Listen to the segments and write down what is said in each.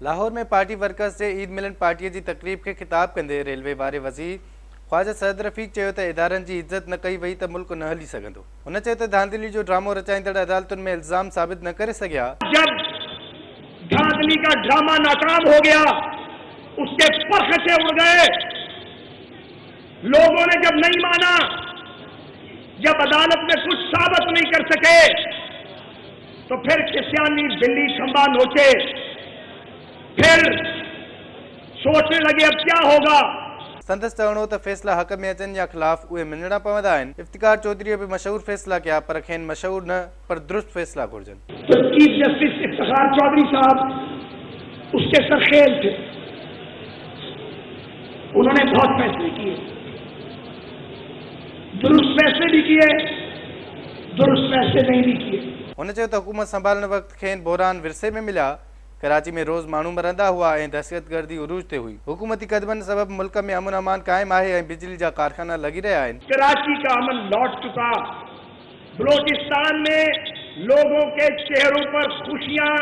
लाहौर में party workers जे ईद मिलन party की तकरीब के खिताब कंदे रेलवे वारे वज़ीर ख्वाजा सैद रफ़ीक चयो त इदारनि जी इज़त न कई वई त मुल्क न हली सघंदो। हुन चयो त धांधली जो ड्रामो रचाईंदड़ अदालतुनि में इल्ज़ाम साबित न करे सघिया। जब धांधली का ड्रामा नाकाम हो गया, उसके परखचे उड़ गए, लोगों ने जब नहीं माना, जब अदालत में कुछ साबित नहीं कर सके, तो फिर किस्यानी बिल्ली खंबा नोचे, फिर सोचने लगे अब क्या होगा। संदसि चवणो त फैसला हक में अचनि या खिलाफ उहे मञणा पवंदा आहिनि। इफ्तिकार चौधरी भी मशहूर फैसला किया, पर खेनि मशहूर न पर दुरुस्त फैसला घुर्जनि। तो चीफ जस्टिस इफ्तिकार चौधरी साहब उसके सरखेल थे, उन्होंने बहुत फैसले किए, दुरुस्त फैसले भी किए, दुरुस्त फैसले नहीं भी किए। हुन चयो त हुकूमत संभालण वक़्तु खेनि बहरान विरसे में मिलिया। कराची में रोज़ माण्हू मरंदा हुआ ऐं दहशतगर्दी उरूज ते हुई। हुकूमती कदमनि सबबि मुल्क में अमन अमान कायम आहे ऐं बिजली जा कारखाना लगी रहा आहिनि। कराची का अमन लौट चुका। बलोचिस्तान में लोगों के चेहरों पर खुशियां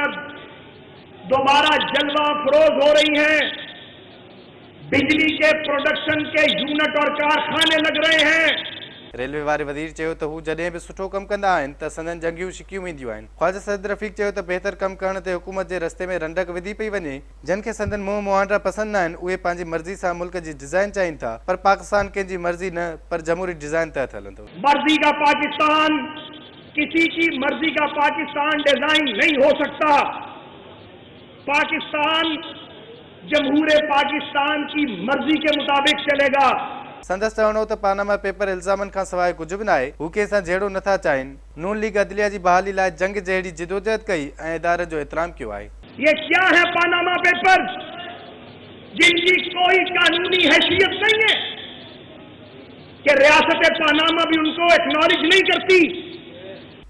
दोबारा जलवा फरोज हो रही हैं। बिजली के प्रोडक्शन के यूनिट और कारखाने लग रहे हैं। रेलवे वारे वज़ीर चयो त हू जॾहिं बि सुठो कमु कंदा आहिनि त संदनि जंगियूं शिकियूं वेंदियूं आहिनि। ख्वाजा सैद रफ़ीक चयो त बहितर कमु करण ते हुकूमत जे रस्ते में रंडक विधी पई वञे। जिन खे संदनि मुंहुं मुहांडा पसंदि न आहिनि, उहे पंहिंजी मर्ज़ी सां मुल्क जी डिज़ाइन चाहिनि था, पर पाकिस्तान कंहिंजी मर्ज़ी न पर जमहूरी डिज़ाइन तहत हलंदो। मर्जी का पाकिस्तान, किसी की मर्जी का पाकिस्तान डिजाइन नहीं हो सकता। पाकिस्तान जमहूर पाकिस्तान की मर्जी के मुताबिक चलेगा। संदसि चवणो त पानामा पेपर इल्ज़ामनि खां सवाइ कुझु बि न आहे। हू कंहिंसां जहिड़ो नथा चाहिनि। नून लीग अदलिया जी बहाली लाइ जंग जहिड़ी जिदोजहद कई ऐं इदारनि जो एतिराम कियो आहे। ये क्या है पानामा पेपर, जिनकी कोई कानूनी हैसियत नहीं है कि रियासत पानामा भी उनको एक्नॉलेज नहीं करती।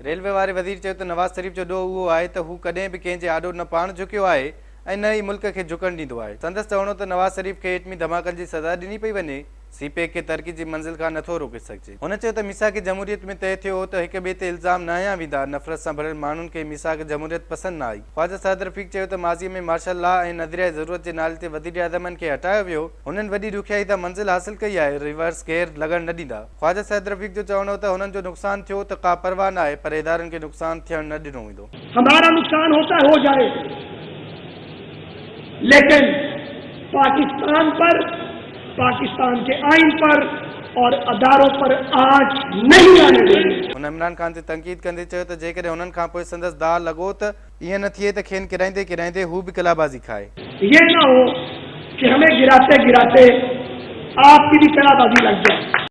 रेलवे वारे वज़ीर चयो त नवाज़ शरीफ जो ॾोह उहो आहे त हू कॾहिं बि कंहिंजे आॾो न पाण झुकियो आहे ऐं न ई मुल्क खे झुकण ॾींदो आहे। संदसि चवणो त नवाज़ शरीफ खे एटमी धमाकनि जी सज़ा ॾिनी पई वञे, सीपीएक खे तरक़ी जी मंज़िल खां नथो रोके सघिजे। हुन चयो त मिसाक जमहूरियत में तय थियो त हिक ॿिए ते इल्ज़ाम न हयां वेंदा। नफ़रत सां भरियल माण्हुनि खे मिसाक जमहूरियत पसंदि न आई। ख्वाजा सैद रफ़ीक चयो त माज़ीअ में मार्शल लॉ ऐं नज़रिया ज़रूरत जे नाले ते वज़ीर आज़मनि खे हटायो वियो। हुननि वॾी ॾुखियाई तां मंज़िल हासिल कई आहे, रिवर्स गेयर लॻण न ॾींदा। ख्वाजा सैद रफ़ीक जो चवणो त हुननि जो नुक़सानु थियो त का परवाह न आहे, पर इदारनि खे नुक़सानु थियणु न ॾिनो वेंदो। हमारा नुकसान होता है, हो जाए, लेकिन पाकिस्तान पर, पाकिस्तान के आइन पर और अदारों पर आंच नहीं आने देंगे। हुन इमरान खान ते तनक़ीद कंदे चयो त जेकॾहिं हुननि खां पोइ संदसि दाह लॻो त ईअं न थिए त खेनि किराईंदे किराईंदे हू बि कलाबाज़ी खाए। ये ना हो कि हमें गिराते गिराते आपकी भी कलाबाजी लग जाए।